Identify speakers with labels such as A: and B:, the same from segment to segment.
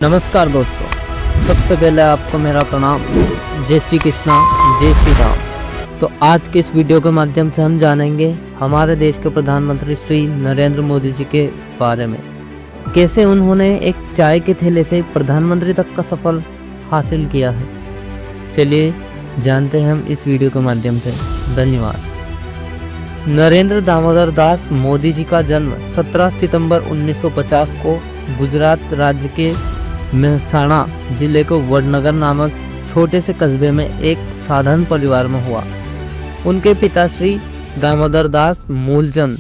A: नमस्कार दोस्तों, सबसे पहले आपको मेरा प्रणाम। जय श्री कृष्णा, जय श्री राम। तो आज के इस वीडियो के माध्यम से हम जानेंगे हमारे देश के प्रधानमंत्री श्री नरेंद्र मोदी जी के बारे में, कैसे उन्होंने एक चाय के ठेले से प्रधानमंत्री तक का सफल हासिल किया है। चलिए जानते हैं हम इस वीडियो के माध्यम से। धन्यवाद। नरेंद्र दामोदर दास मोदी जी का जन्म 17 सितंबर 1950 को गुजरात राज्य के मेहसाणा जिले के वडनगर नामक छोटे से कस्बे में एक साधारण परिवार में हुआ। उनके पिता श्री दामोदर दास मूलचंद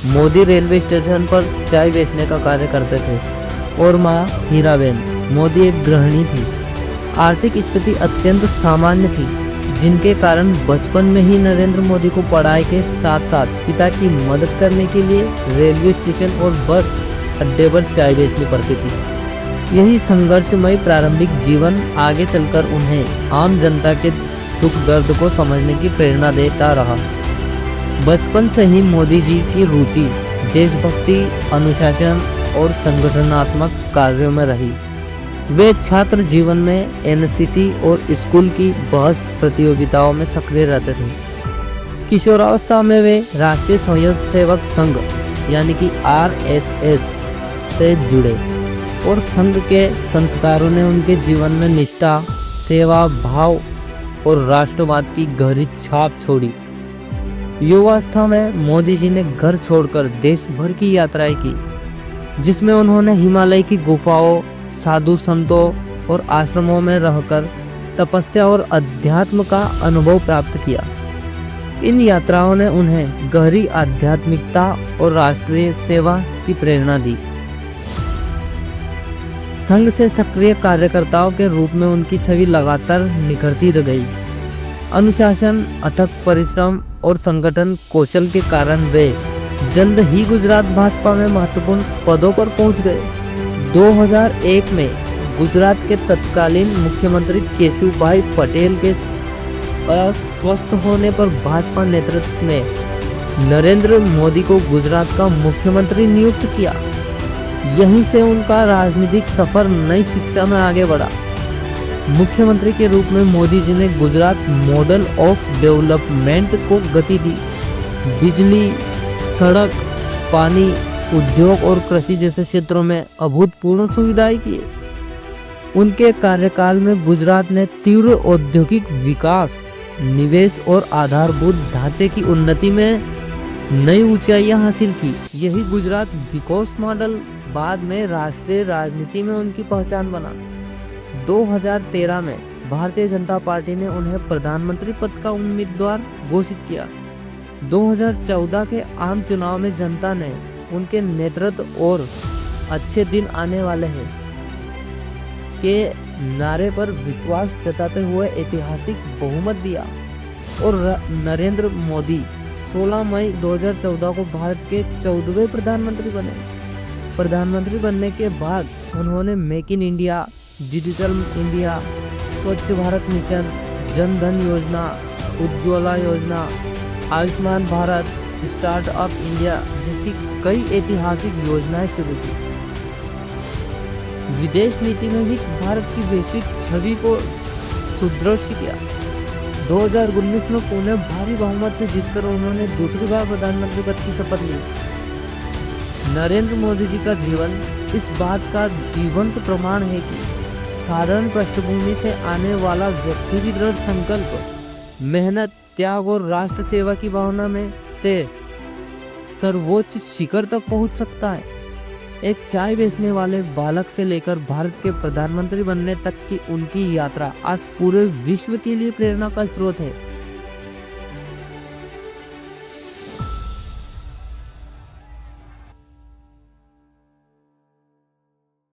A: मोदी रेलवे स्टेशन पर चाय बेचने का कार्य करते थे और मां हीराबेन मोदी एक गृहिणी थी। आर्थिक स्थिति अत्यंत सामान्य थी, जिनके कारण बचपन में ही नरेंद्र मोदी को पढ़ाई के साथ साथ पिता की मदद करने के लिए रेलवे स्टेशन और बस अड्डे पर चाय बेचनी पड़ती थी। यही संघर्षमय प्रारंभिक जीवन आगे चलकर उन्हें आम जनता के दुख दर्द को समझने की प्रेरणा देता रहा। बचपन से ही मोदी जी की रुचि देशभक्ति, अनुशासन और संगठनात्मक कार्यों में रही। वे छात्र जीवन में एनसीसी और स्कूल की बहस प्रतियोगिताओं में सक्रिय रहते थे। किशोरावस्था में वे राष्ट्रीय स्वयंसेवक संघ यानी कि आरएसएस से जुड़े और संघ के संस्कारों ने उनके जीवन में निष्ठा, सेवा भाव और राष्ट्रवाद की गहरी छाप छोड़ी। युवावस्था में मोदी जी ने घर छोड़कर देश भर की यात्राएं की, जिसमें उन्होंने हिमालय की गुफाओं, साधु संतों और आश्रमों में रहकर तपस्या और अध्यात्म का अनुभव प्राप्त किया। इन यात्राओं ने उन्हें गहरी आध्यात्मिकता और राष्ट्रीय सेवा की प्रेरणा दी। संघ से सक्रिय कार्यकर्ताओं के रूप में उनकी छवि लगातार निखरती रह गई। अनुशासन, अथक परिश्रम और संगठन कौशल के कारण वे जल्द ही गुजरात भाजपा में महत्वपूर्ण पदों पर पहुंच गए। 2001 में गुजरात के तत्कालीन मुख्यमंत्री केशुभाई पटेल के अस्वस्थ होने पर भाजपा नेतृत्व ने नरेंद्र मोदी को गुजरात का मुख्यमंत्री नियुक्त किया। यहीं से उनका राजनीतिक सफर नई शिक्षा में आगे बढ़ा। मुख्यमंत्री के रूप में मोदी जी ने गुजरात मॉडल ऑफ डेवलपमेंट को गति दी। बिजली, सड़क, पानी, उद्योग और कृषि जैसे क्षेत्रों में अभूतपूर्व सुविधाएं की। उनके कार्यकाल में गुजरात ने तीव्र औद्योगिक विकास, निवेश और आधारभूत ढांचे की उन्नति में नई ऊंचाइयां हासिल की। यही गुजरात विकास मॉडल बाद में राष्ट्रीय राजनीति में उनकी पहचान बना। 2013 में भारतीय जनता पार्टी ने उन्हें प्रधानमंत्री पद का उम्मीदवार घोषित किया। 2014 के आम चुनाव में जनता ने उनके नेतृत्व और अच्छे दिन आने वाले हैं के नारे पर विश्वास जताते हुए ऐतिहासिक बहुमत दिया और नरेंद्र मोदी 16 मई 2014 को भारत के 14वें प्रधानमंत्री बने। प्रधानमंत्री बनने के बाद उन्होंने make in India, digital India, स्वच्छ भारत मिशन, जन धन योजना, उज्ज्वला योजना, आयुष्मान भारत, स्टार्टअप इंडिया जैसी कई ऐतिहासिक योजनाएं शुरू की। विदेश नीति में भी भारत की वैश्विक छवि को सुदृढ़ किया। 2019 में पुणे भारी बहुमत से जीतकर उन्होंने दूसरी बार प्रधानमंत्री पद की शपथ ली। नरेंद्र मोदी जी का जीवन इस बात का जीवंत प्रमाण है कि साधारण पृष्ठभूमि से आने वाला व्यक्ति भी दृढ़ संकल्प, मेहनत, त्याग और राष्ट्र सेवा की भावना में से सर्वोच्च शिखर तक पहुंच सकता है। एक चाय बेचने वाले बालक से लेकर भारत के प्रधानमंत्री बनने तक की उनकी यात्रा आज पूरे विश्व के लिए प्रेरणा का स्रोत है।